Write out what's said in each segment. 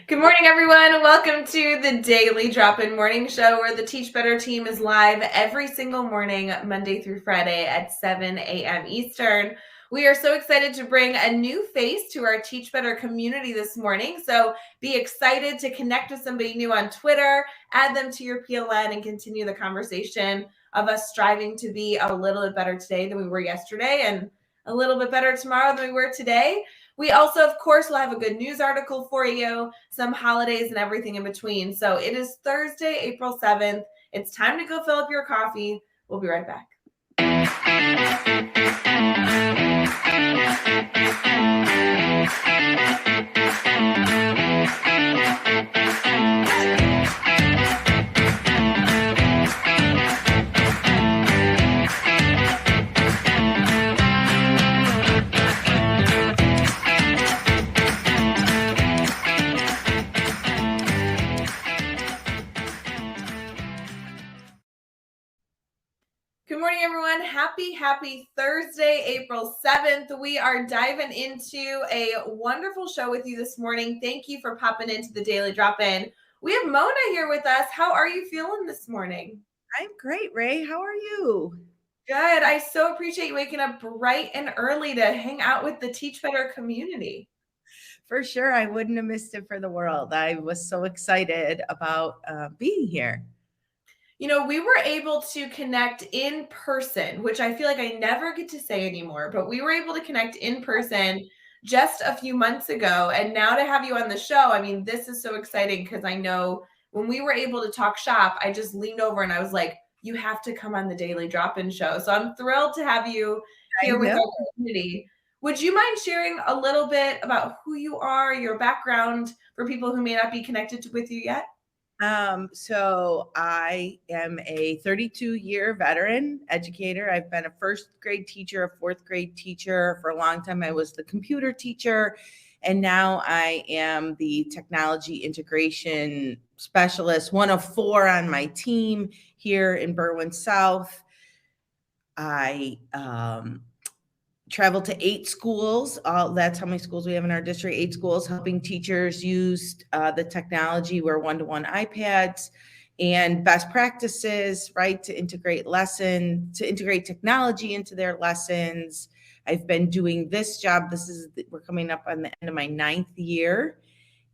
Good morning, everyone. Welcome to the Daily Drop-In Morning Show, where the Teach Better team is live every single morning, Monday through Friday at 7 a.m. Eastern. We are so excited to bring a new face to our Teach Better community this morning. So be excited to connect with somebody new on Twitter, add them to your PLN, and continue the conversation of us striving to be a little bit better today than we were yesterday and a little bit better tomorrow than we were today. We also, of course, will have a good news article for you, some holidays and everything in between. So it is Thursday, April 7th. It's time to go fill up your coffee. We'll be right back. Good morning, everyone. Happy Thursday, April 7th. We are diving into a wonderful show with you this morning. Thank you for popping into the Daily Drop-In. We have Mona here with us. How are you feeling this morning? I'm great, Rae. How are you? Good. I so appreciate you waking up bright and early to hang out with the Teach Better community. For sure. I wouldn't have missed it for the world. I was so excited about being here. You know, we were able to connect in person, which I feel like I never get to say anymore, but we were able to connect in person just a few months ago. And now to have you on the show, I mean, this is so exciting because I know when we were able to talk shop, I just leaned over and I was like, you have to come on the Daily Drop-In show. So I'm thrilled to have you here with our community. Would you mind sharing a little bit about who you are, your background, for people who may not be connected with you yet? So I am a 32-year veteran educator. I've been a first grade teacher, a fourth grade teacher. For a long time, I was the computer teacher. And now I am the technology integration specialist, one of four on my team here in Berwyn South. I traveled to 8 schools. That's how many schools we have in our district, 8 schools, helping teachers use the technology. We're one-to-one iPads and best practices, right, to integrate technology into their lessons. I've been doing this job. We're coming up on the end of my 9th year.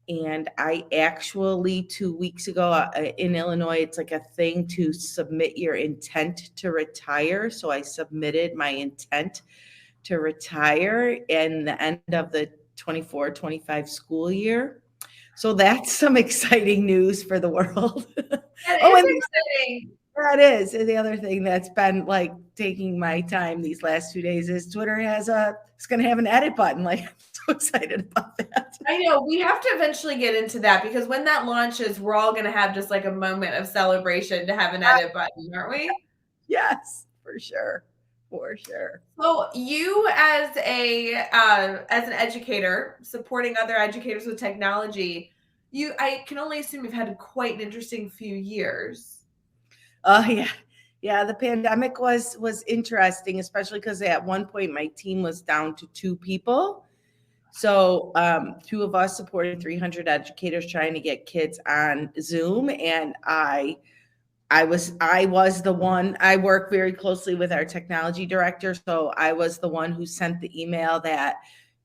And I actually 2 weeks ago in Illinois, it's like a thing to submit your intent to retire. So I submitted my intent to retire in the end of the 24-25 school year. So that's some exciting news for the world. That is exciting. That is. And the other thing that's been like taking my time these last 2 days is Twitter it's going to have an edit button. Like, I'm so excited about that. I know. We have to eventually get into that because when that launches, we're all going to have just like a moment of celebration to have an edit button, aren't we? Yes, for sure. For sure. So you as an educator supporting other educators with technology, I can only assume you've had quite an interesting few years. Oh yeah. The pandemic was interesting, especially because at one point my team was down to 2 people. So 2 of us supporting 300 educators trying to get kids on Zoom, and I was the one. I work very closely with our technology director, so I was the one who sent the email that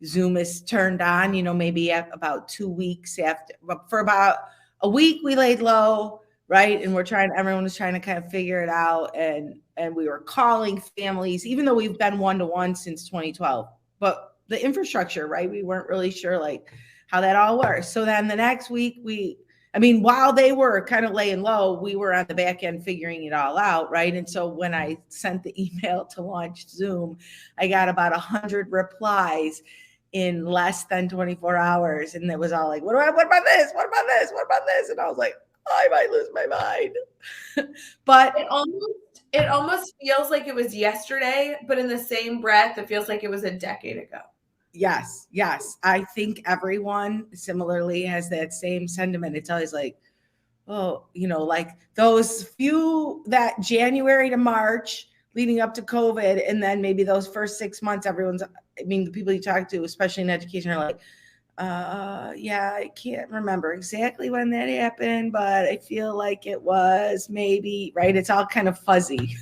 Zoom is turned on, maybe about 2 weeks after. For about a week we laid low, right? And everyone was trying to kind of figure it out, and we were calling families, even though we've been one-to-one since 2012. But the infrastructure, right? We weren't really sure like how that all works. So then the next week while they were kind of laying low, we were on the back end figuring it all out, right? And so when I sent the email to launch Zoom, I got about 100 replies in less than 24 hours. And it was all like, what about this? What about this? What about this? And I was like, I might lose my mind. But it almost feels like it was yesterday, but in the same breath, it feels like it was a decade ago. Yes. I think everyone similarly has that same sentiment. It's always like, oh, like those few, that January to March leading up to COVID, and then maybe those first 6 months, the people you talk to, especially in education, are like, Yeah, I can't remember exactly when that happened, but I feel like it was maybe, right? It's all kind of fuzzy.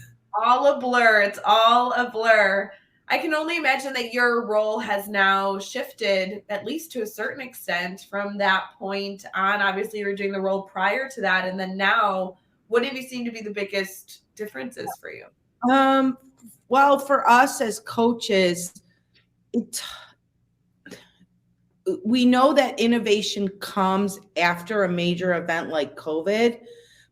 All a blur. It's all a blur. I can only imagine that your role has now shifted, at least to a certain extent, from that point on. Obviously, you were doing the role prior to that. And then now, what have you seen to be the biggest differences for you? Um, well, for us as coaches, it, we know that innovation comes after a major event like COVID,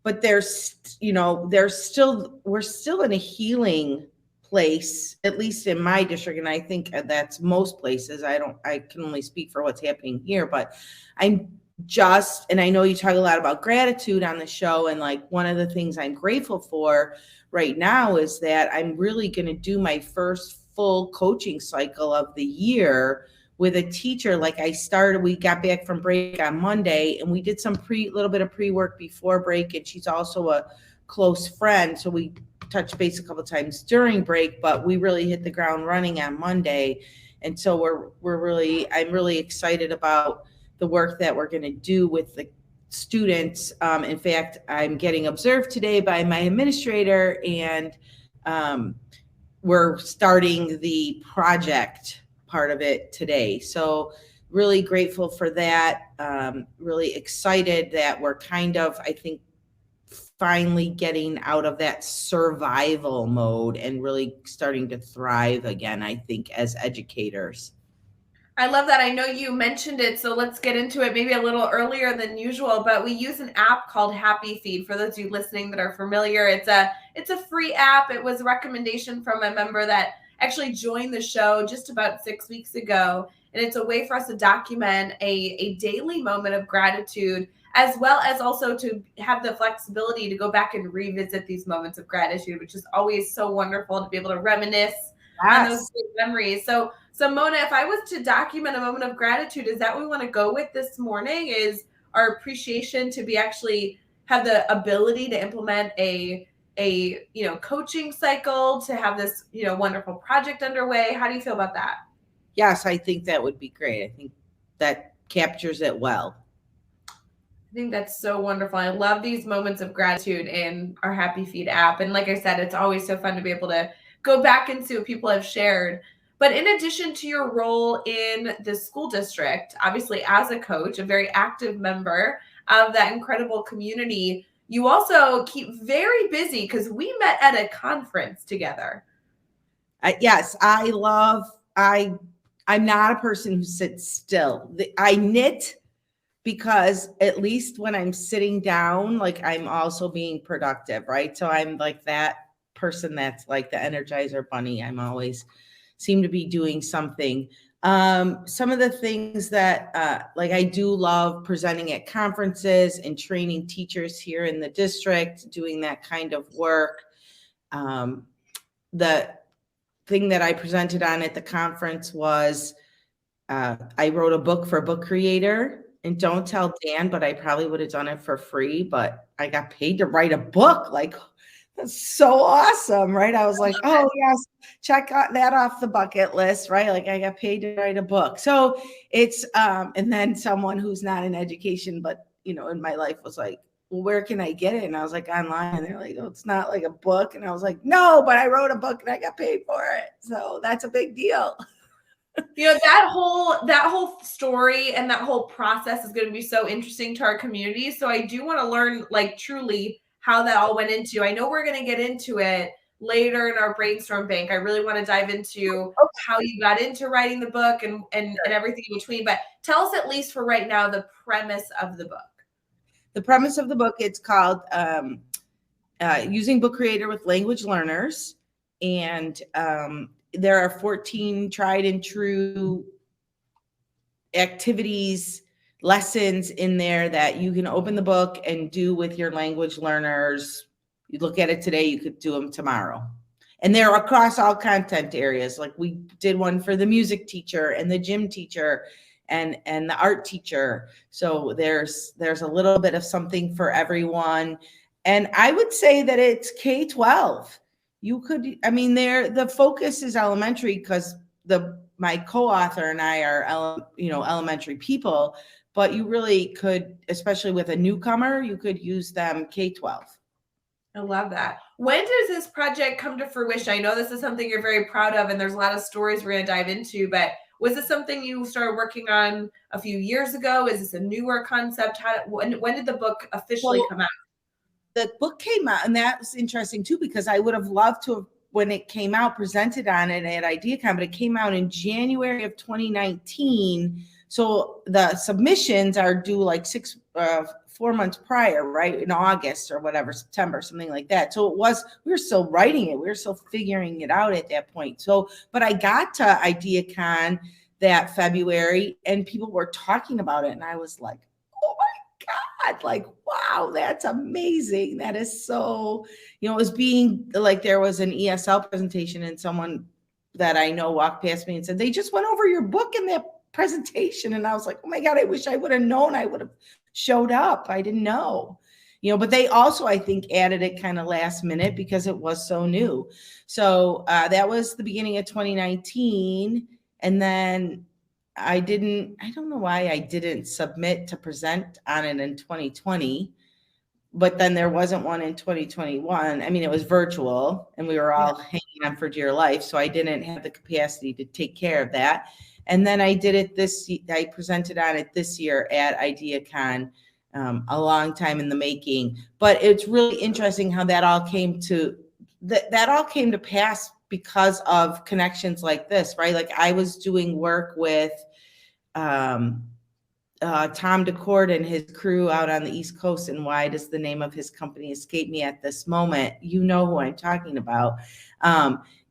but we're still in a healing place, at least in my district. And I think that's most places. I can only speak for what's happening here, but and I know you talk a lot about gratitude on the show. And like one of the things I'm grateful for right now is that I'm really going to do my first full coaching cycle of the year with a teacher. Like we got back from break on Monday and we did some little bit of pre-work before break. And she's also a close friend. So we touched base a couple of times during break, but we really hit the ground running on Monday. And so I'm really excited about the work that we're going to do with the students. In fact, I'm getting observed today by my administrator, and we're starting the project part of it today. So really grateful for that. Really excited that we're kind of, I think, finally getting out of that survival mode and really starting to thrive again, I think, as educators. I love that. I know you mentioned it, so let's get into it maybe a little earlier than usual, but we use an app called Happy Feed. For those of you listening that are familiar, it's a free app. It was a recommendation from a member that actually joined the show just about 6 weeks ago, and it's a way for us to document a daily moment of gratitude, as well as also to have the flexibility to go back and revisit these moments of gratitude, which is always so wonderful to be able to reminisce on those Yes. great memories. So Mona, if I was to document a moment of gratitude, is that what we want to go with this morning? Is our appreciation to be actually have the ability to implement a coaching cycle, to have this wonderful project underway? How do you feel about that? Yes, I think that would be great. I think that captures it well. I think that's so wonderful. I love these moments of gratitude in our Happy Feed app. And like I said, it's always so fun to be able to go back and see what people have shared. But in addition to your role in the school district, obviously as a coach, a very active member of that incredible community, you also keep very busy because we met at a conference together. Yes, I'm not a person who sits still. I knit because at least when I'm sitting down, like I'm also being productive, right? So I'm like that person that's like the Energizer Bunny. I'm always seem to be doing something. Some of the things that like I do love presenting at conferences and training teachers here in the district, doing that kind of work. The thing that I presented on at the conference was I wrote a book for Book Creator. And don't tell Dan, but I probably would have done it for free, but I got paid to write a book. Like, that's so awesome, right? I was like, oh, yes, check that off the bucket list, right? Like, I got paid to write a book. So it's, and then someone who's not in education, but, in my life was like, well, where can I get it? And I was like, online. And they're like, oh, it's not like a book. And I was like, no, but I wrote a book and I got paid for it. So that's a big deal. That whole story and that whole process is going to be so interesting to our community. So I do want to learn, like, truly how that all went into. I know we're going to get into it later in our brainstorm bank. I really want to dive into how you got into writing the book and everything in between. But tell us, at least for right now, the premise of the book. The premise of the book, it's called Using Book Creator with Language Learners. And there are 14 tried and true activities, lessons in there that you can open the book and do with your language learners. You look at it today, you could do them tomorrow. And they're across all content areas. Like we did one for the music teacher and the gym teacher and the art teacher. So there's a little bit of something for everyone. And I would say that it's K-12. The focus is elementary because the my co-author and I are, elementary people, but you really could, especially with a newcomer, you could use them K-12. I love that. When does this project come to fruition? I know this is something you're very proud of, and there's a lot of stories we're going to dive into, but was this something you started working on a few years ago? Is this a newer concept? When did the book officially come out? The book came out, and that was interesting too, because I would have loved to have, when it came out, presented on it at IdeaCon, but it came out in January of 2019. So the submissions are due like 4 months prior, right? In August or whatever, September, something like that. So we were still writing it. We were still figuring it out at that point. So, but I got to IdeaCon that February and people were talking about it. And I was like, oh my God, like, wow, that's amazing. That is so, it was being like, there was an ESL presentation and someone that I know walked past me and said, they just went over your book in that presentation. And I was like, oh my God, I wish I would have known. I would have showed up. I didn't know, but they also, I think, added it kind of last minute because it was so new. So that was the beginning of 2019. And then I don't know why I didn't submit to present on it in 2020, but then there wasn't one in 2021. I mean, it was virtual and we were all hanging on for dear life. So I didn't have the capacity to take care of that. And then I did it I presented on it this year at IdeaCon, a long time in the making. But it's really interesting how that all came to pass because of connections like this, right? Like I was doing work with Tom DeCord and his crew out on the East Coast. And why does the name of his company escape me at this moment? You know who I'm talking about.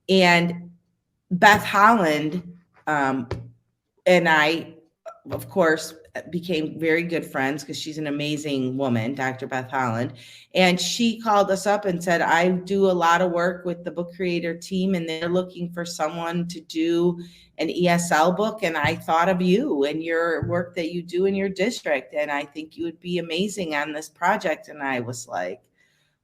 And Beth Holland and I, of course, became very good friends because she's an amazing woman, Dr. Beth Holland. And she called us up and said, I do a lot of work with the book creator team and they're looking for someone to do an ESL book. And I thought of you and your work that you do in your district. And I think you would be amazing on this project. And I was like,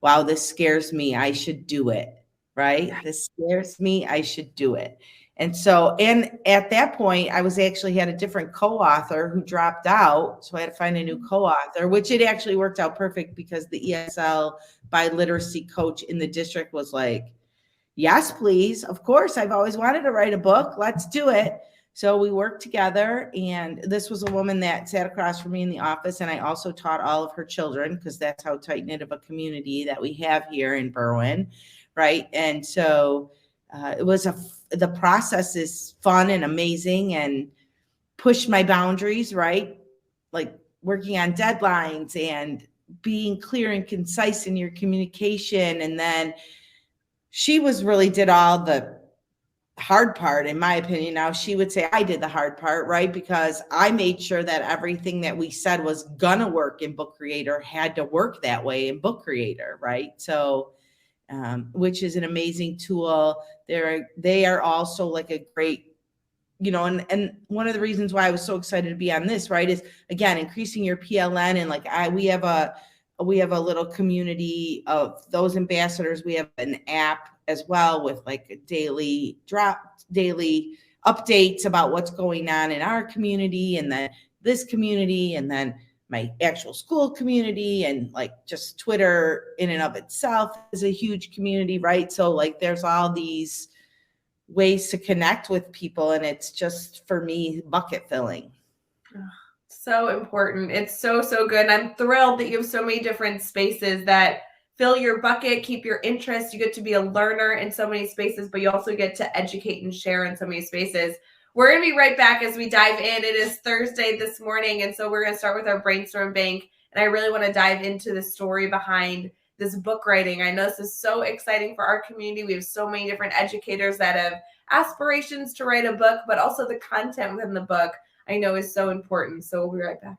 wow, this scares me. I should do it, right? This scares me. I should do it. And so, and at that point, I had a different co-author who dropped out. So I had to find a new co-author, which it actually worked out perfect because the ESL biliteracy coach in the district was like, yes, please. Of course, I've always wanted to write a book. Let's do it. So we worked together. And this was a woman that sat across from me in the office. And I also taught all of her children because that's how tight-knit of a community that we have here in Berwyn, right? And so the process is fun and amazing and pushed my boundaries, right? Like working on deadlines and being clear and concise in your communication. And then she did all the hard part, in my opinion. Now she would say I did the hard part, right? Because I made sure that everything that we said was gonna work in Book Creator had to work that way in Book Creator, right? So which is an amazing tool. They are also like a great, and one of the reasons why I was so excited to be on this, right, is again, increasing your PLN. And like we have a little community of those ambassadors. We have an app as well with like daily updates about what's going on in our community and then this community and then my actual school community, and like just Twitter in and of itself is a huge community, right? So like there's all these ways to connect with people, and it's just, for me, bucket filling. So important. It's so, so good. And I'm thrilled that you have so many different spaces that fill your bucket, keep your interest. You get to be a learner in so many spaces, but you also get to educate and share in so many spaces. We're going to be right back as we dive in. It is Thursday this morning, and so we're going to start with our brainstorm bank. And I really want to dive into the story behind this book writing. I know this is so exciting for our community. We have so many different educators that have aspirations to write a book, but also the content within the book I know is so important. So we'll be right back.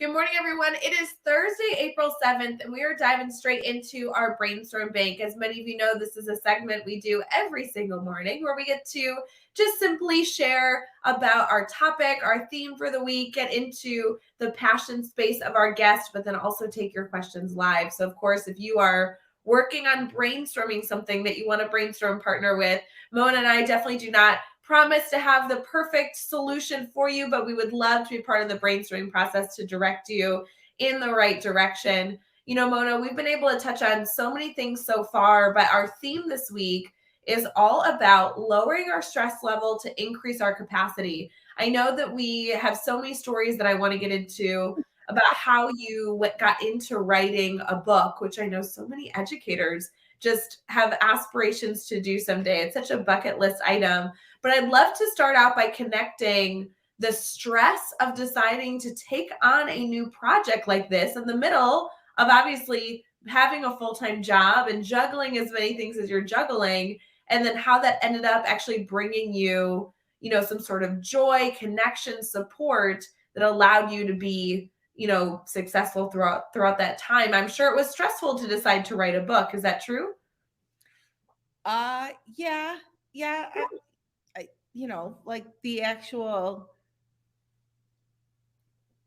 Good morning, everyone. It is Thursday, April 7th, and we are diving straight into our brainstorm bank. As many of you know, this is a segment we do every single morning where we get to just simply share about our topic, our theme for the week, get into the passion space of our guest, but then also take your questions live. So, of course, if you are working on brainstorming something that you want to brainstorm partner with, Mona and I definitely do not promise to have the perfect solution for you, but we would love to be part of the brainstorming process to direct you in the right direction. You know, Mona, we've been able to touch on so many things so far, but our theme this week is all about lowering our stress level to increase our capacity. I know that we have so many stories that I want to get into about how you got into writing a book, which I know so many educators just have aspirations to do someday. It's such a bucket list item. But I'd love to start out by connecting the stress of deciding to take on a new project like this in the middle of obviously having a full-time job and juggling as many things as you're juggling, and then how that ended up actually bringing you, you know, some sort of joy, connection, support that allowed you to be, you know, successful throughout that time. I'm sure it was stressful to decide to write a book. Is that true? Yeah, yeah. Like the actual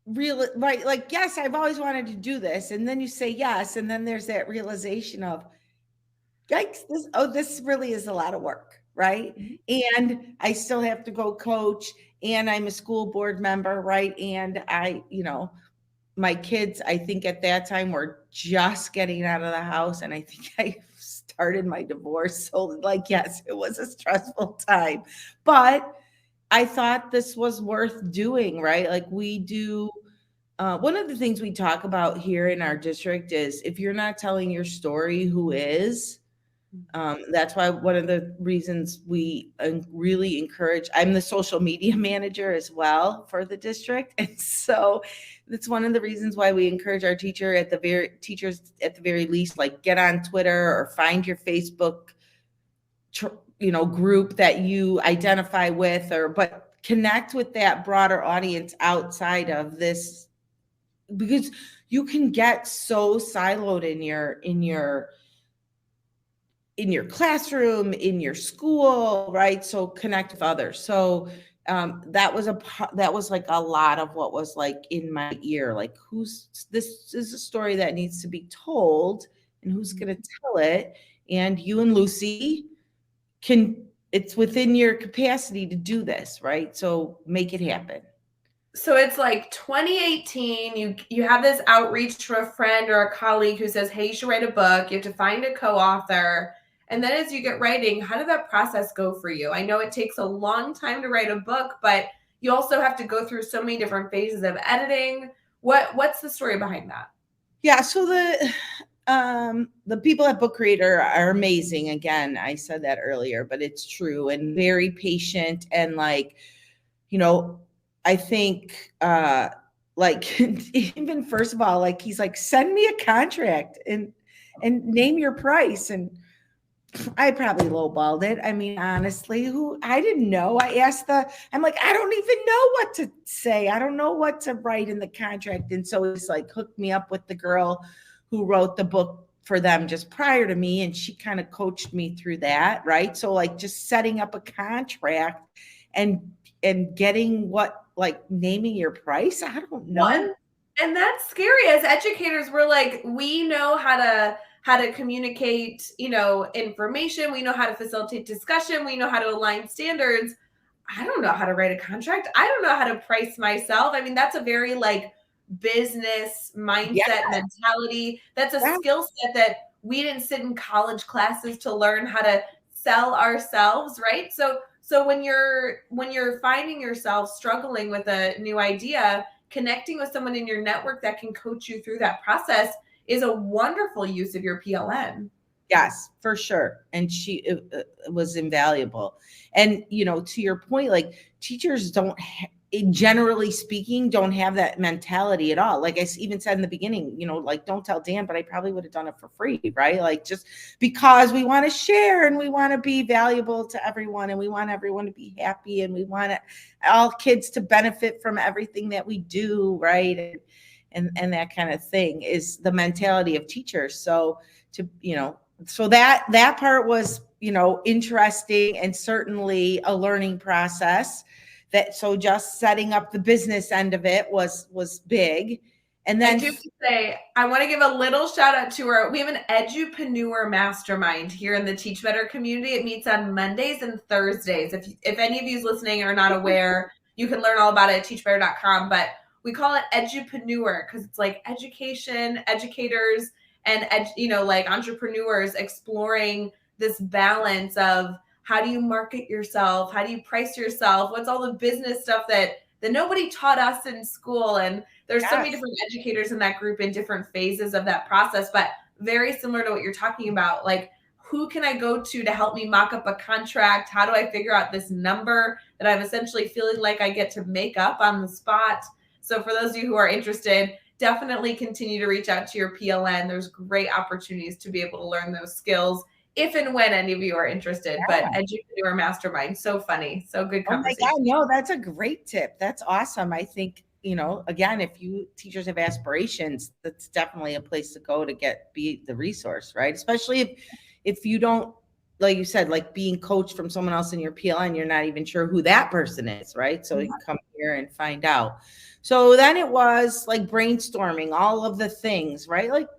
real, right? Like, yes, I've always wanted to do this, and then you say yes, and then there's that realization of, yikes, this really is a lot of work, right? Mhm. And I still have to go coach, and I'm a school board member, right? And my kids, I think at that time were just getting out of the house, and I think I started my divorce. So, like, yes, it was a stressful time, but I thought this was worth doing, right? Like we do. One of the things we talk about here in our district is if you're not telling your story, who is? That's why one of the reasons we really encourage, I'm the social media manager as well for the district. And so that's one of the reasons why we encourage our teachers at the very least, like get on Twitter or find your Facebook, group that you identify with, but connect with that broader audience outside of this, because you can get so siloed in your classroom, in your school, right? So connect with others. So that was like a lot of what was like in my ear, like this is a story that needs to be told, and who's going to tell it? And you and Lucy it's within your capacity to do this, right? So make it happen. So it's like 2018, you have this outreach to a friend or a colleague who says, hey, you should write a book. You have to find a co-author. And then as you get writing, how did that process go for you? I know it takes a long time to write a book, but you also have to go through so many different phases of editing. What's the story behind that? Yeah, so the people at Book Creator are amazing. Again, I said that earlier, but it's true, and very patient, and like, I think like even first of all, like he's like, send me a contract and name your price. And I probably lowballed it. I mean, honestly, I didn't know. I'm like, I don't even know what to say. I don't know what to write in the contract. And so he's like hooked me up with the girl who wrote the book for them just prior to me. And she kind of coached me through that. Right. So like just setting up a contract and getting like naming your price. I don't know. One, and that's scary. As educators, we're like, we know how to communicate, you know, information. We know how to facilitate discussion. We know how to align standards. I don't know how to write a contract. I don't know how to price myself. I mean, that's a very like business Yeah. mindset mentality. That's a Yeah. skill set that we didn't sit in college classes to learn how to sell ourselves, right? So when you're finding yourself struggling with a new idea, connecting with someone in your network that can coach you through that process is a wonderful use of your PLN. Yes, for sure. And she was invaluable. And, to your point, like teachers generally speaking, don't have that mentality at all. Like I even said in the beginning, like don't tell Dan, but I probably would have done it for free, right? Like just because we want to share and we want to be valuable to everyone and we want everyone to be happy and we want all kids to benefit from everything that we do, right? and that kind of thing is the mentality of teachers. So so that part was, interesting and certainly a learning process. So just setting up the business end of it was big. And then I do have to say, I want to give a little shout out to we have an edupreneur mastermind here in the Teach Better community. It meets on Mondays and Thursdays. If any of you listening are not aware, you can learn all about it at teachbetter.com. But we call it edupreneur because it's like education, educators, and like entrepreneurs exploring this balance of how do you market yourself, how do you price yourself, what's all the business stuff that nobody taught us in school. And there's so many different educators in that group in different phases of that process, but very similar to what you're talking about. Like, who can I go to help me mock up a contract? How do I figure out this number that I'm essentially feeling like I get to make up on the spot? So for those of you who are interested, definitely continue to reach out to your PLN. There's great opportunities to be able to learn those skills if and when any of you are interested. But Edupreneur Mastermind, so funny. So good conversation. Oh my God, no, that's a great tip. That's awesome. I think, again, if you teachers have aspirations, that's definitely a place to go to be the resource, right? Especially if you don't, like you said, like being coached from someone else in your PLN, you're not even sure who that person is, right? So you come here and find out. So then it was like brainstorming all of the things, right? Like,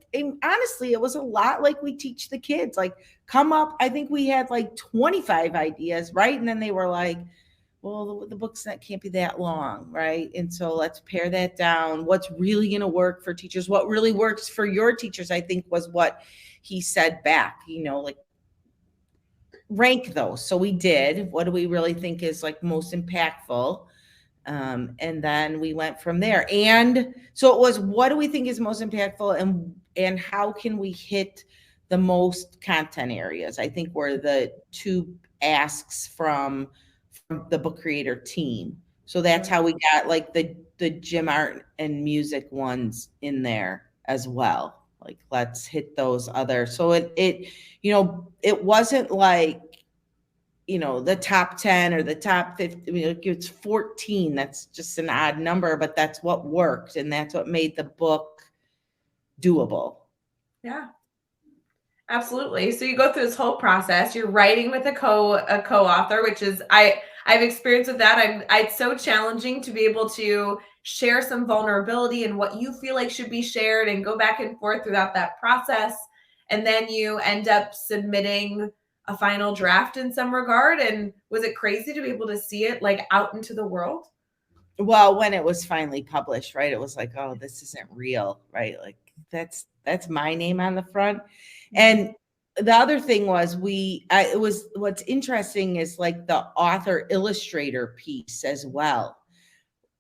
honestly, it was a lot like we teach the kids, like come up. I think we had like 25 ideas, right? And then they were like, well, the book's that can't be that long, right? And so let's pare that down. What's really going to work for teachers? What really works for your teachers, I think, was what he said back, like rank those. So we did. What do we really think is like most impactful? And then we went from there. And so it was, what do we think is most impactful, and how can we hit the most content areas? I think were the two asks from the book creator team. So that's how we got like the gym, art, and music ones in there as well. Like, let's hit those other. So it wasn't like, the top 10 or the top 50. I mean, it's 14. That's just an odd number, but that's what worked. And that's what made the book doable. Yeah. Absolutely. So you go through this whole process. You're writing with a co-author, which is I've experienced with that. It's so challenging to be able to share some vulnerability and what you feel like should be shared and go back and forth throughout that process. And then you end up submitting a final draft in some regard. And was it crazy to be able to see it like out into the world? Well, when it was finally published, right, it was like, oh, this isn't real, right? Like that's my name on the front. And the other thing was what's interesting is like the author illustrator piece as well.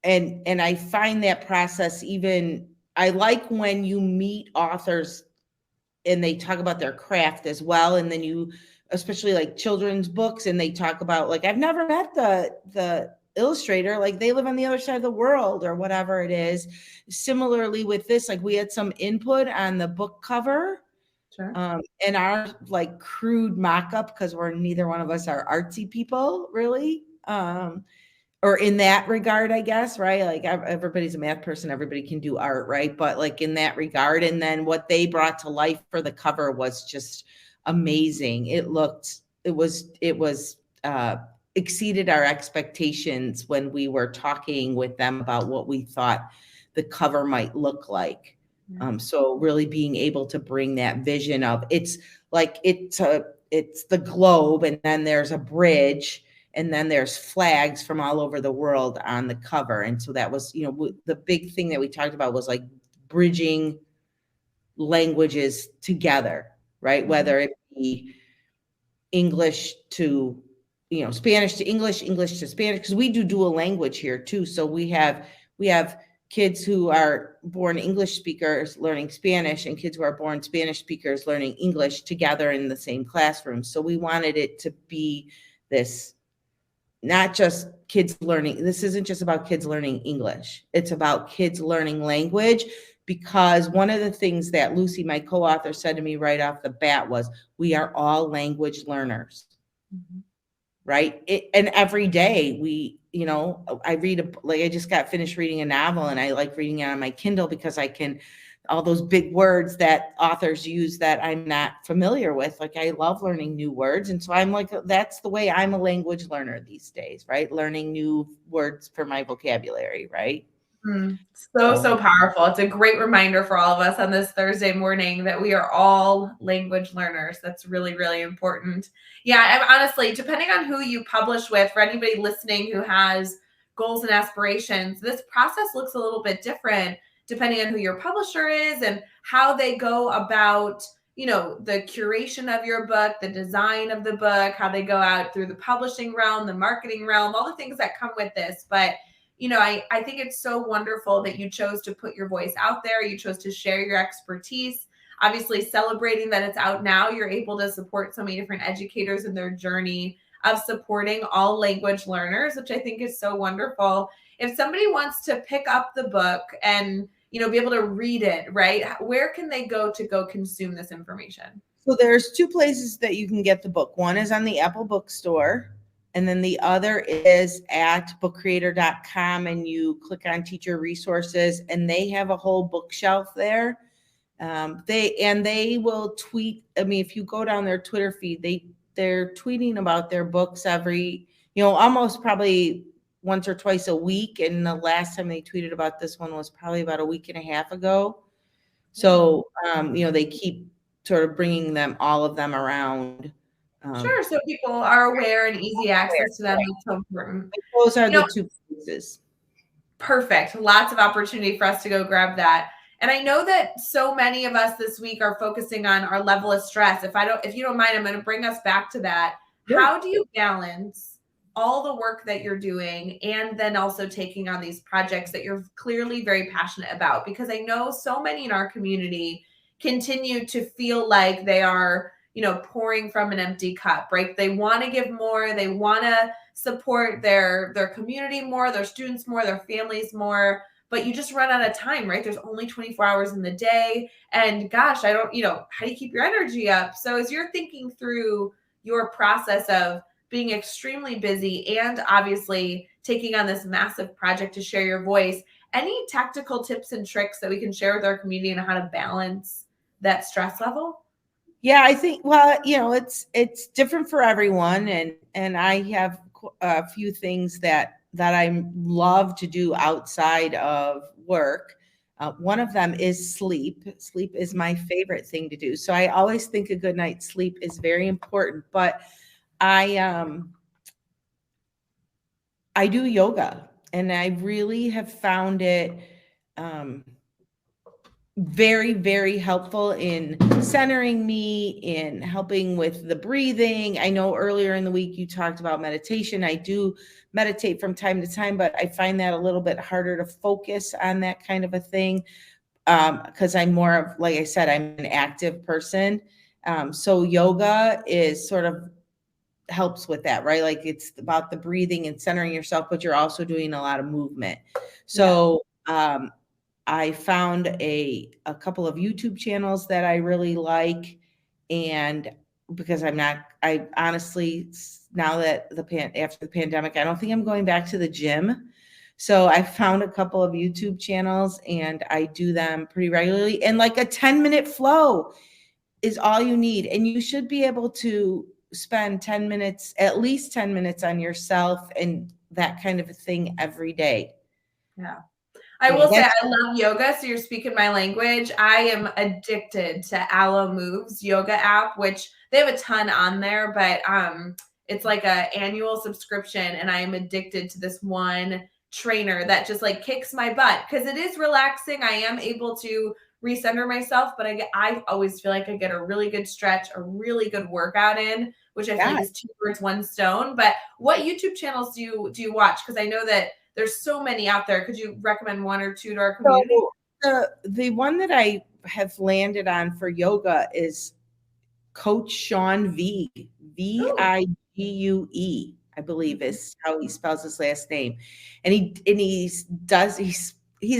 And I find that process I like when you meet authors and they talk about their craft as well. And then especially like children's books, and they talk about like, I've never met the illustrator, like they live on the other side of the world or whatever it is. Similarly with this, like we had some input on the book cover. Sure. And our like crude mock-up, because neither one of us are artsy people really, or in that regard, I guess, right? Like everybody's a math person, everybody can do art, right? But like in that regard, and then what they brought to life for the cover was just amazing. It exceeded our expectations when we were talking with them about what we thought the cover might look like. So really being able to bring that vision of it's the globe, and then there's a bridge, and then there's flags from all over the world on the cover. And so that was, the big thing that we talked about was like bridging languages together, right? Mm-hmm. Whether it be English to, Spanish to English, English to Spanish, because we do dual language here too. So we have kids who are born English speakers learning Spanish, and kids who are born Spanish speakers learning English together in the same classroom. So we wanted it to be this, not just kids learning. This isn't just about kids learning English. It's about kids learning language, because one of the things that Lucy, my co-author, said to me right off the bat was, we are all language learners. Mm-hmm. Right? And every day we, I read like I just got finished reading a novel, and I like reading it on my Kindle because I can all those big words that authors use that I'm not familiar with. Like I love learning new words. And so I'm like, that's the way I'm a language learner these days, right? Learning new words for my vocabulary, right? So powerful. It's a great reminder for all of us on this Thursday morning that we are all language learners. That's really, really important. Yeah, and honestly, depending on who you publish with, for anybody listening who has goals and aspirations, this process looks a little bit different depending on who your publisher is and how they go about, the curation of your book, the design of the book, how they go out through the publishing realm, the marketing realm, all the things that come with this. But I think it's so wonderful that you chose to put your voice out there. You chose to share your expertise. Obviously, celebrating that it's out now, you're able to support so many different educators in their journey of supporting all language learners, which I think is so wonderful. If somebody wants to pick up the book and be able to read it, right? Where can they go to go consume this information? So there's two places that you can get the book. One is on the Apple Bookstore, and then the other is at bookcreator.com, and you click on teacher resources, and they have a whole bookshelf there. They will tweet. I mean, if you go down their Twitter feed, they're tweeting about their books every, almost probably once or twice a week. And the last time they tweeted about this one was probably about a week and a half ago. So, they keep sort of bringing all of them around. Sure. So people are aware and easy access to them. That's so important. Those are the two places. Perfect. Lots of opportunity for us to go grab that. And I know that so many of us this week are focusing on our level of stress. If you don't mind, I'm going to bring us back to that. Yeah. How do you balance all the work that you're doing and then also taking on these projects that you're clearly very passionate about? Because I know so many in our community continue to feel like they are, pouring from an empty cup, right? They want to give more. They want to support their community more, their students more, their families more, but you just run out of time, right? There's only 24 hours in the day. And gosh, how do you keep your energy up? So as you're thinking through your process of being extremely busy and obviously taking on this massive project to share your voice, any tactical tips and tricks that we can share with our community on how to balance that stress level? Yeah, I think, well, it's different for everyone. And I have a few things that I love to do outside of work. One of them is sleep. Sleep is my favorite thing to do. So I always think a good night's sleep is very important, but I do yoga, and I really have found it, very, very helpful in centering me, in helping with the breathing. I know earlier in the week you talked about meditation. I do meditate from time to time, but I find that a little bit harder to focus on that kind of a thing, because I'm more of, like I said, I'm an active person. So yoga is sort of helps with that, right? Like it's about the breathing and centering yourself, but you're also doing a lot of movement. So, I found a couple of YouTube channels that I really like. And because I honestly, now that after the pandemic, I don't think I'm going back to the gym. So I found a couple of YouTube channels and I do them pretty regularly. And like a 10-minute flow is all you need. And you should be able to spend 10 minutes, at least 10 minutes on yourself and that kind of a thing every day. Yeah. I will say I love yoga, so you're speaking my language. I am addicted to Alo Moves yoga app, which they have a ton on there, but it's like a annual subscription, and I am addicted to this one trainer that just like kicks my butt because it is relaxing. I am able to recenter myself, but I always feel like I get a really good stretch, a really good workout in, which I feel like is two birds, one stone. But what YouTube channels do you watch? Because I know that there's so many out there. Could you recommend one or two to our community? So the one that I have landed on for yoga is Coach Sean V. Vigue, I believe is how he spells his last name. And he's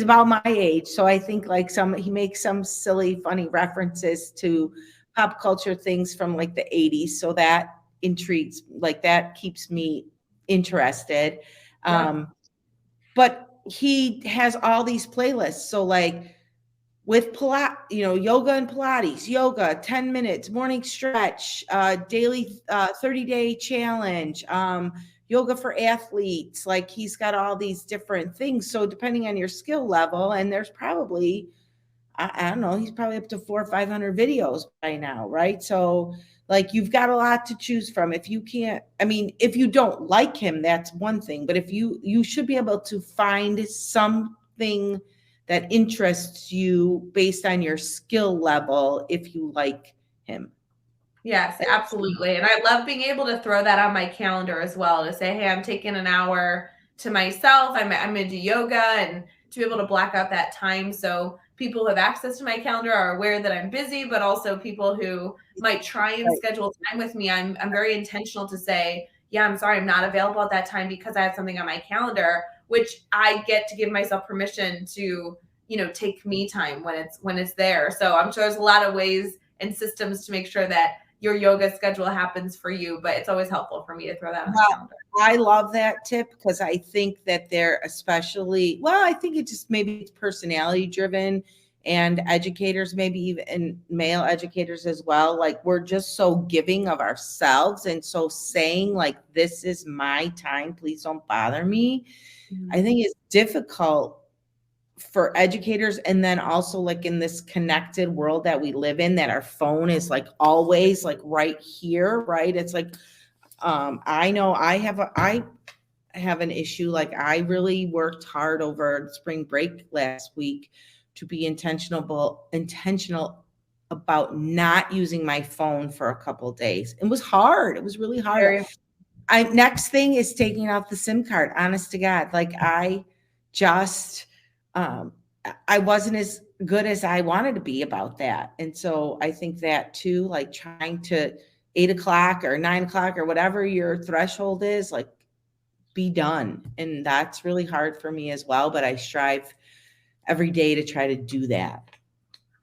about my age. So I think like he makes some silly, funny references to pop culture things from like the 80s. So that intrigues, like that keeps me interested. Yeah. But he has all these playlists. So like with yoga and Pilates, yoga, 10 minutes, morning stretch, daily 30-day challenge, yoga for athletes. Like he's got all these different things. So depending on your skill level, and there's probably, I don't know, he's probably up to 400 or 500 videos by now, right? So like you've got a lot to choose from. If you can't, I mean, if you don't like him, that's one thing, but if you should be able to find something that interests you based on your skill level if you like him. Yes, absolutely. And I love being able to throw that on my calendar as well to say, hey, I'm taking an hour to myself. I'm going to do yoga and to be able to block out that time. So people who have access to my calendar are aware that I'm busy, but also people who might try and Right. schedule time with me. I'm very intentional to say, yeah, I'm sorry, I'm not available at that time because I have something on my calendar, which I get to give myself permission to, take me time when it's there. So I'm sure there's a lot of ways and systems to make sure that your yoga schedule happens for you, but it's always helpful for me to throw that on the calendar. I love that tip because I think that they're especially, well, I think it just maybe it's personality driven, and educators, maybe even male educators as well. Like we're just so giving of ourselves. And so saying like, this is my time, please don't bother me. I think it's difficult for educators. And then also like in this connected world that we live in, that our phone is like always like right here, right? It's like, I know I have an issue. Like I really worked hard over spring break last week to be intentional about not using my phone for a couple of days. It was hard. It was really hard. Very Next thing is taking out the SIM card. Honest to God, like I just um, I wasn't as good as I wanted to be about that, and so I think that too, like trying to 8 o'clock or 9 o'clock or whatever your threshold is, like be done, and that's really hard for me as well. But I strive every day to try to do that.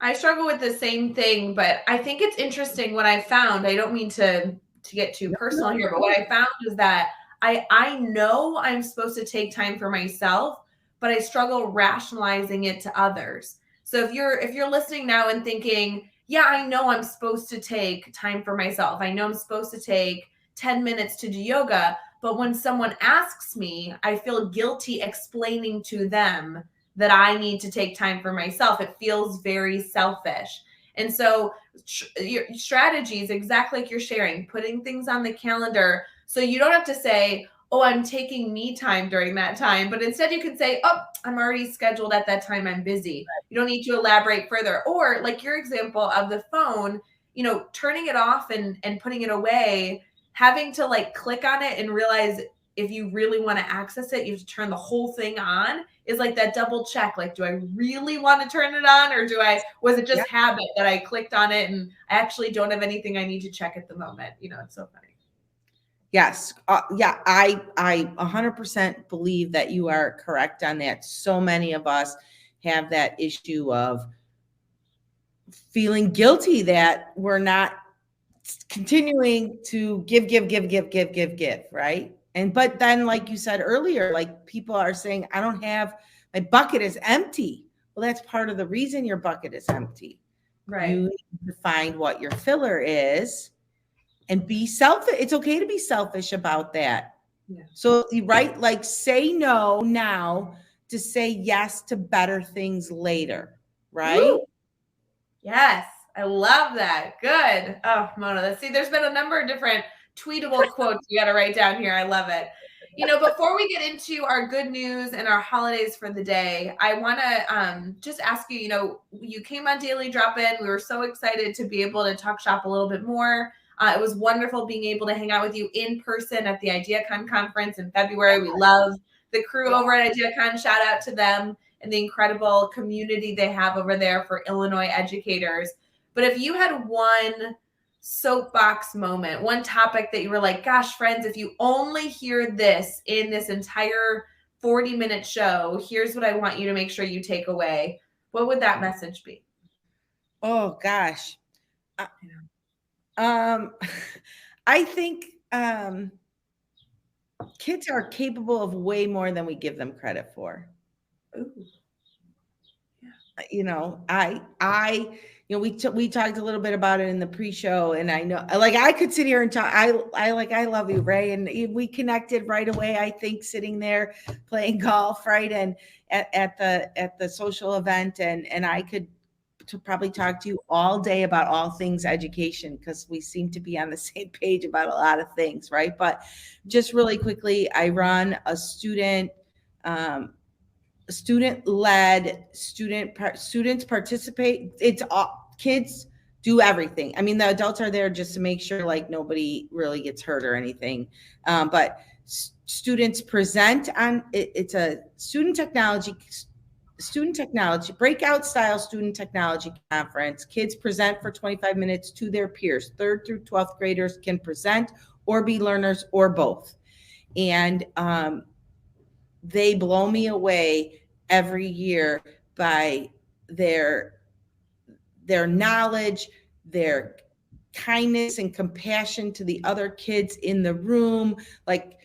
I struggle with the same thing, but I think it's interesting what I found. I don't mean to get too personal here, but what I found is that I know I'm supposed to take time for myself, but I struggle rationalizing it to others. So if you're listening now and thinking, yeah, I know I'm supposed to take time for myself. I know I'm supposed to take 10 minutes to do yoga, but when someone asks me, I feel guilty explaining to them that I need to take time for myself. It feels very selfish. And so your strategy is exactly like you're sharing, putting things on the calendar so you don't have to say, oh, I'm taking me time during that time. But instead you can say, oh, I'm already scheduled at that time. I'm busy. You don't need to elaborate further. Or like your example of the phone, turning it off and putting it away, having to like click on it and realize if you really want to access it, you have to turn the whole thing on, is like that double check. Like, do I really want to turn it on, or was it Yeah. just habit that I clicked on it and I actually don't have anything I need to check at the moment? It's so funny. Yes. Yeah, I 100% believe that you are correct on that. So many of us have that issue of feeling guilty that we're not continuing to give, right? But then, like you said earlier, like people are saying, I don't have, my bucket is empty. Well, that's part of the reason your bucket is empty. Right. You need to find what your filler is and be selfish. It's okay to be selfish about that. Yeah. So, right, like say no now to say yes to better things later, right? Woo! Yes, I love that. Good. Oh, Mona, let's see. There's been a number of different tweetable quotes you got to write down here. I love it. Before we get into our good news and our holidays for the day, I want to just ask you, you came on Daily Drop In. We were so excited to be able to talk shop a little bit more. It was wonderful being able to hang out with you in person at the IdeaCon conference in February. We love the crew over at IdeaCon. Shout out to them and the incredible community they have over there for Illinois educators. But if you had one soapbox moment, one topic that you were like, gosh, friends, if you only hear this in this entire 40-minute show, here's what I want you to make sure you take away, what would that message be? Oh gosh. Um I think kids are capable of way more than we give them credit for. Ooh. We talked a little bit about it in the pre-show, and I know, like, I could sit here and talk. I love you, Rae, and we connected right away. I think sitting there playing golf, right, and at the social event, and I could to probably talk to you all day about all things education because we seem to be on the same page about a lot of things, right? But just really quickly, I run a student led students participate. It's all kids do everything. I mean, the adults are there just to make sure like nobody really gets hurt or anything. But students present on it. It's a student technology breakout style student technology conference. Kids present for 25 minutes to their peers. 3rd through 12th graders can present or be learners or both. And they blow me away every year by their knowledge, their kindness and compassion to the other kids in the room. Like,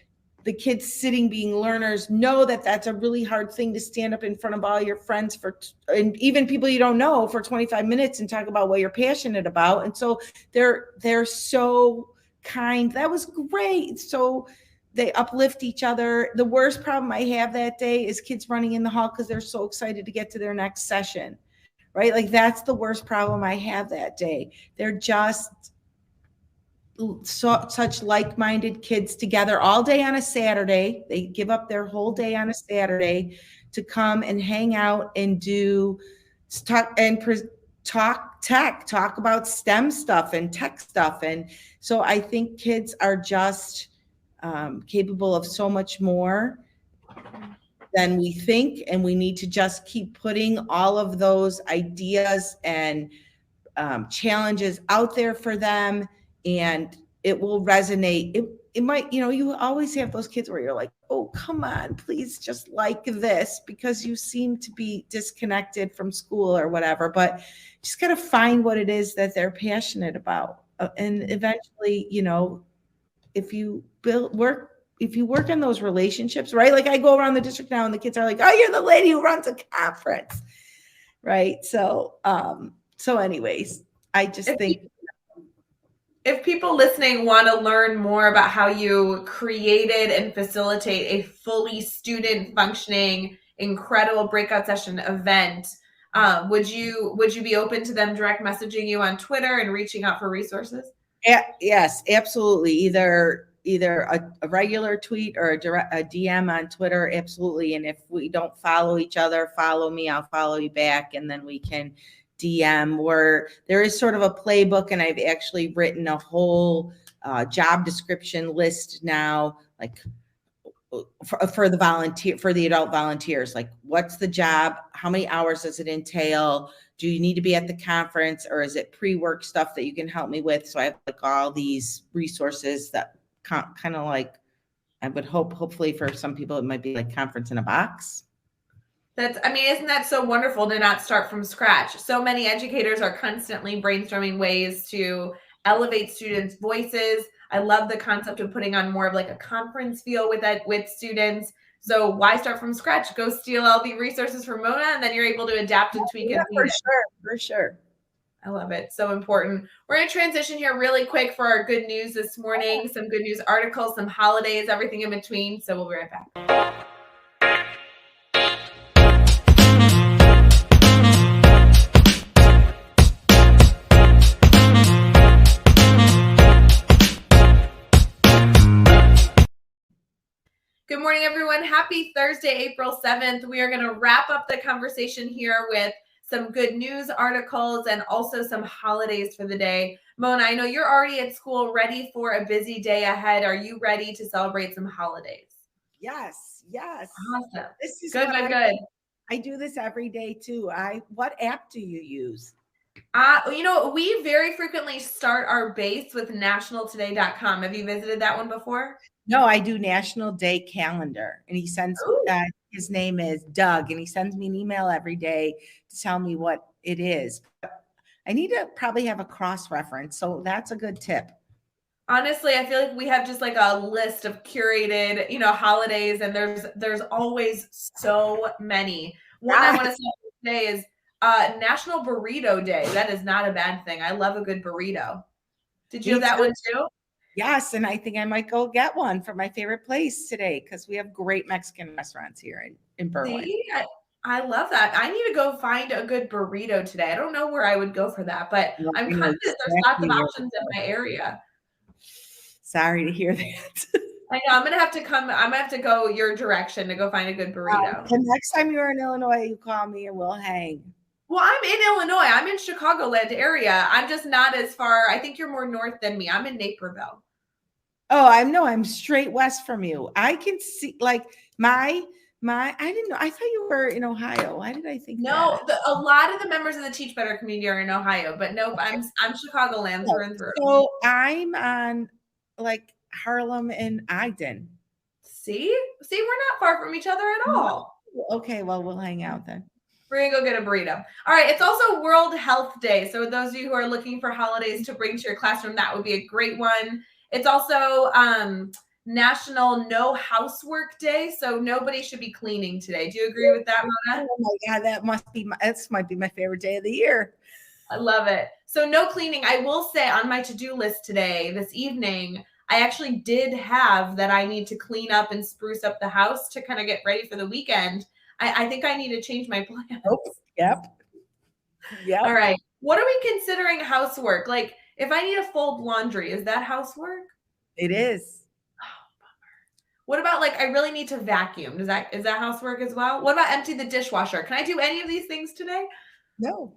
the kids sitting being learners know that that's a really hard thing to stand up in front of all your friends and even people you don't know for 25 minutes and talk about what you're passionate about. And so they're so kind. That was great. So they uplift each other. The worst problem I have that day is kids running in the hall because they're so excited to get to their next session, right? Like, that's the worst problem I have that day. They're just such like-minded kids together all day on a Saturday. They give up their whole day on a Saturday to come and hang out and talk about STEM stuff and tech stuff. And so I think kids are just capable of so much more than we think, and we need to just keep putting all of those ideas and challenges out there for them, and it will resonate. It might, you always have those kids where you're like, oh, come on, please just like this, because you seem to be disconnected from school or whatever, but just got to find what it is that they're passionate about. And eventually, if you work on those relationships, right? Like, I go around the district now and the kids are like, oh, you're the lady who runs a conference, right? So anyways, I just think if people listening want to learn more about how you created and facilitate a fully student functioning, incredible breakout session event, would you be open to them direct messaging you on Twitter and reaching out for resources? Yes, absolutely. Either a regular tweet or a DM on Twitter, absolutely. And if we don't follow each other, follow me, I'll follow you back, and then we can DM. Where there is sort of a playbook, and I've actually written a whole job description list now, like for the adult volunteers. Like, what's the job? How many hours does it entail? Do you need to be at the conference, or is it pre-work stuff that you can help me with? So I have like all these resources that kind of like, I would hopefully for some people, it might be like conference in a box. Isn't that so wonderful to not start from scratch? So many educators are constantly brainstorming ways to elevate students' voices. I love the concept of putting on more of like a conference feel with students. So why start from scratch? Go steal all the resources from Mona, and then you're able to adapt and tweak as needed. For sure. I love it. So important. We're going to transition here really quick for our good news this morning. Some good news articles, some holidays, everything in between. So we'll be right back. Good morning, everyone. Happy Thursday, April 7th. We are going to wrap up the conversation here with some good news articles and also some holidays for the day. Mona, I know you're already at school, ready for a busy day ahead. Are you ready to celebrate some holidays? Yes. Awesome. This is good. I do this every day too. What app do you use? We very frequently start our base with nationaltoday.com. Have you visited that one before? No, I do National Day Calendar, and he sends, his name is Doug, and he sends me an email every day to tell me what it is. I need to probably have a cross reference, so that's a good tip. Honestly, I feel like we have just like a list of curated, holidays, and there's always so many. One I Yeah, want to say today is National Burrito Day. That is not a bad thing. I love a good burrito. Did you me have that too. one too? Yes, and I think I might go get one from my favorite place today because we have great Mexican restaurants here in Berlin. See, I love that. I need to go find a good burrito today. I don't know where I would go for that, but Well, I'm I know confident there's lots of exactly where to options in go. my area. Sorry to hear that. I know I'm gonna have to come. I'm gonna have to go your direction to go find a good burrito. The next time you're in Illinois, you call me and we'll hang. Well, I'm in Illinois. I'm in Chicagoland area. I'm just not as far. I think you're more north than me. I'm in Naperville. Oh, I know. I'm straight west from you. I can see like my. I didn't know. I thought you were in Ohio. Why did I think that? No, a lot of the members of the Teach Better community are in Ohio, but nope, I'm Chicagoland through and through. So I'm on like Harlem and Ogden. See, we're not far from each other at all. Okay, well, we'll hang out then. We're gonna go get a burrito. All right, it's also World Health Day. So those of you who are looking for holidays to bring to your classroom, that would be a great one. It's also National No Housework Day. So nobody should be cleaning today. Do you agree with that, Mona? Oh my God, that might be my favorite day of the year. I love it. So no cleaning. I will say on my to-do list today, this evening, I actually did have that I need to clean up and spruce up the house to kind of get ready for the weekend. I think I need to change my plans. Oh, yep. Yep. All right. What are we considering housework? Like if I need to fold laundry, is that housework? It is. What about like I really need to vacuum? Is that housework as well? What about empty the dishwasher? Can I do any of these things today? No.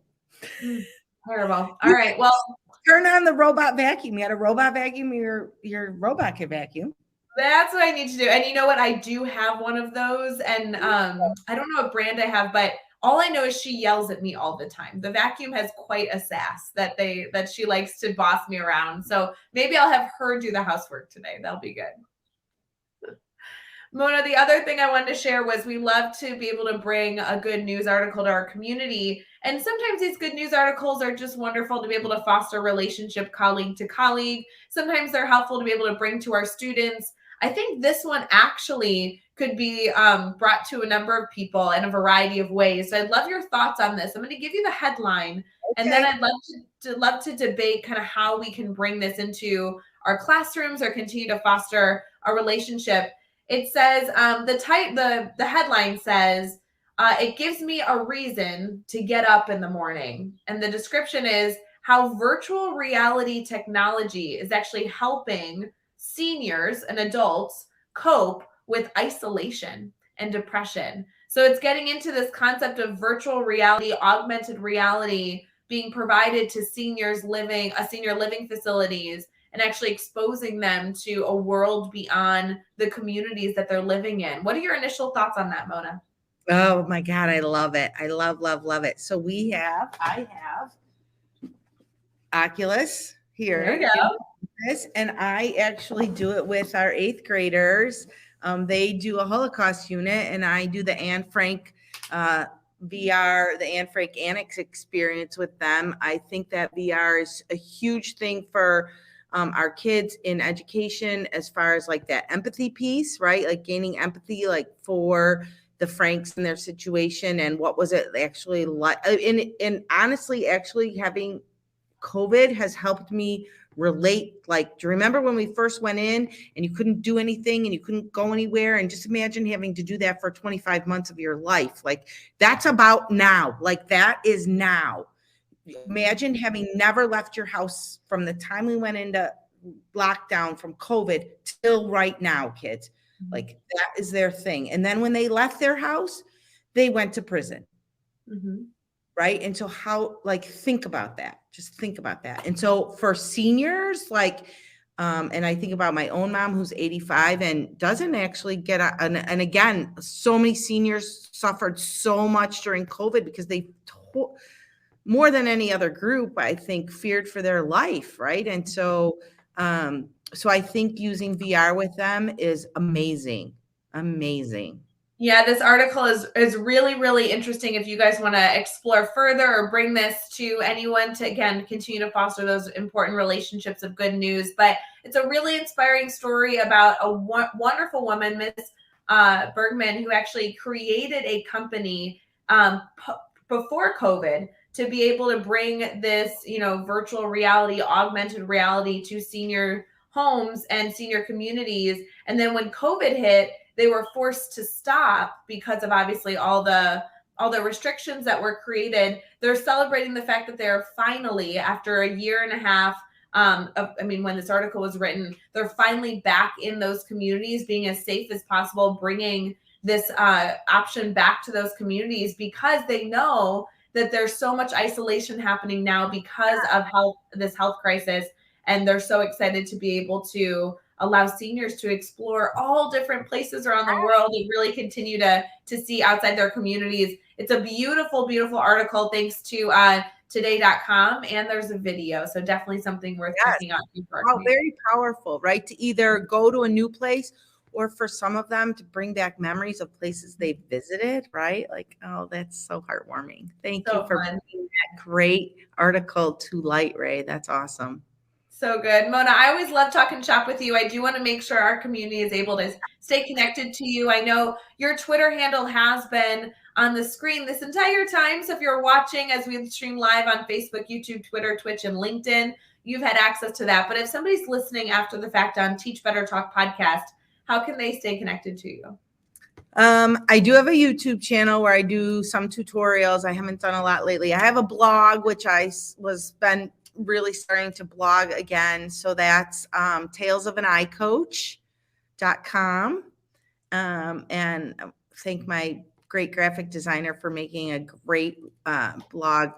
Terrible. All right. Well, Turn on the robot vacuum. You got a robot vacuum, your robot can vacuum. that's what I need to do. And you know what? I do have one of those. And I don't know what brand I have, but all I know is she yells at me all the time. The vacuum has quite a sass that she likes to boss me around. So maybe I'll have her do the housework today. That'll be good. Mona, the other thing I wanted to share was we love to be able to bring a good news article to our community. And sometimes these good news articles are just wonderful to be able to foster relationship colleague to colleague. Sometimes they're helpful to be able to bring to our students. I think this one actually could be brought to a number of people in a variety of ways. So I'd love your thoughts on this. I'm going to give you the headline, and then I'd love to debate kind of how we can bring this into our classrooms or continue to foster a relationship. It says the headline says it gives me a reason to get up in the morning, and the description is how virtual reality technology is actually helping seniors and adults cope with isolation and depression. So it's getting into this concept of virtual reality, augmented reality being provided to senior living facilities and actually exposing them to a world beyond the communities that they're living in. What are your initial thoughts on that, Mona? Oh my God, I love it. I love it. So I have Oculus here. There you go. And I actually do it with our 8th graders. They do a Holocaust unit, and I do the Anne Frank VR, the Anne Frank Annex experience with them. I think that VR is a huge thing for our kids in education as far as like that empathy piece, right? Like gaining empathy, like for the Franks and their situation and what was it actually like. And honestly, actually having COVID has helped me relate. Like, do you remember when we first went in and you couldn't do anything and you couldn't go anywhere? And just imagine having to do that for 25 months of your life. Like, that's about now. Like, that is now. Imagine having never left your house from the time we went into lockdown from COVID till right now, kids. Like, that is their thing. And then when they left their house, they went to prison. Mm-hmm. Right. And so think about that. Just think about that. And so for seniors, and I think about my own mom who's 85 and doesn't actually get and again, so many seniors suffered so much during COVID because they more than any other group, I think, feared for their life. Right. And so I think using VR with them is amazing. Amazing. Yeah, this article is really, really interesting if you guys want to explore further or bring this to anyone to, again, continue to foster those important relationships of good news. But it's a really inspiring story about a wonderful woman, Miss Bergman, who actually created a company before COVID to be able to bring this, virtual reality, augmented reality to senior homes and senior communities. And then when COVID hit, they were forced to stop because of obviously all the restrictions that were created. They're celebrating the fact that they're finally, after a year and a half, when this article was written, they're finally back in those communities, being as safe as possible, bringing this option back to those communities because they know that there's so much isolation happening now because of this health crisis. And they're so excited to be able to allow seniors to explore all different places around the world and really continue to see outside their communities. It's a beautiful, beautiful article thanks to today.com, and there's a video. So definitely something worth checking out. Very powerful, right? To either go to a new place or for some of them to bring back memories of places they visited, right? Like, oh, that's so heartwarming. Thank you for bringing that great article to light, Rae. That's awesome. So good. Mona, I always love talking shop with you. I do want to make sure our community is able to stay connected to you. I know your Twitter handle has been on the screen this entire time. So if you're watching as we stream live on Facebook, YouTube, Twitter, Twitch, and LinkedIn, you've had access to that. But if somebody's listening after the fact on Teach Better Talk podcast, how can they stay connected to you? I do have a YouTube channel where I do some tutorials. I haven't done a lot lately. I have a blog, which I been really starting to blog again. So that's talesofanICoach.com. And thank my great graphic designer for making a great blog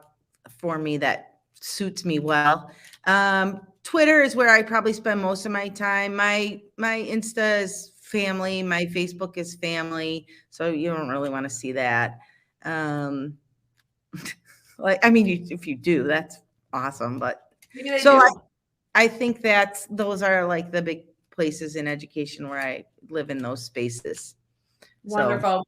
for me that suits me well. Twitter is where I probably spend most of my time. My Insta is family. My Facebook is family. So you don't really want to see that. If you do, that's awesome. But so I think those are like the big places in education where I live in those spaces. Wonderful. So,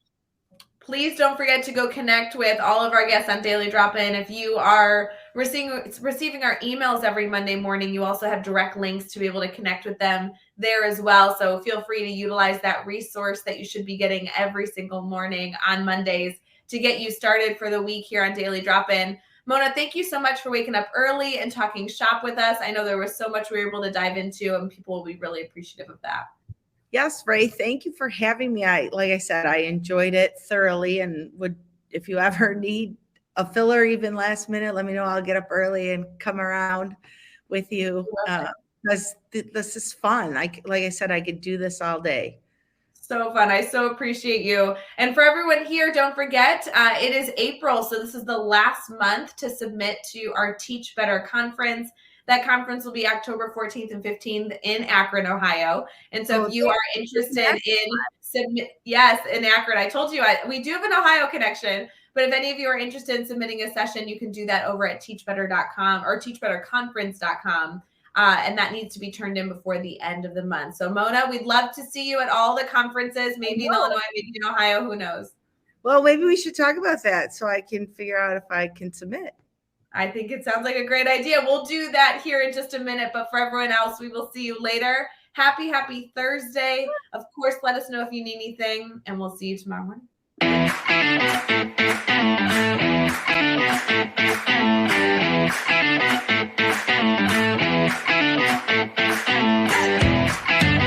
please don't forget to go connect with all of our guests on Daily Drop-In. If you are receiving our emails every Monday morning, you also have direct links to be able to connect with them there as well. So feel free to utilize that resource that you should be getting every single morning on Mondays to get you started for the week here on Daily Drop-In. Mona, thank you so much for waking up early and talking shop with us. I know there was so much we were able to dive into, and people will be really appreciative of that. Yes, Rae, thank you for having me. Like I said, I enjoyed it thoroughly, and if you ever need a filler even last minute, let me know. I'll get up early and come around with you because this is fun. Like I said, I could do this all day. So fun. I so appreciate you. And for everyone here, don't forget, it is April. So this is the last month to submit to our Teach Better conference. That conference will be October 14th and 15th in Akron, Ohio. And so if you are interested in in Akron, I told you we do have an Ohio connection. But if any of you are interested in submitting a session, you can do that over at teachbetter.com or teachbetterconference.com. And that needs to be turned in before the end of the month. So Mona, we'd love to see you at all the conferences, maybe in Illinois, maybe in Ohio, who knows? Well, maybe we should talk about that so I can figure out if I can submit. I think it sounds like a great idea. We'll do that here in just a minute, but for everyone else, we will see you later. Happy Thursday. Of course, let us know if you need anything, and we'll see you tomorrow morning.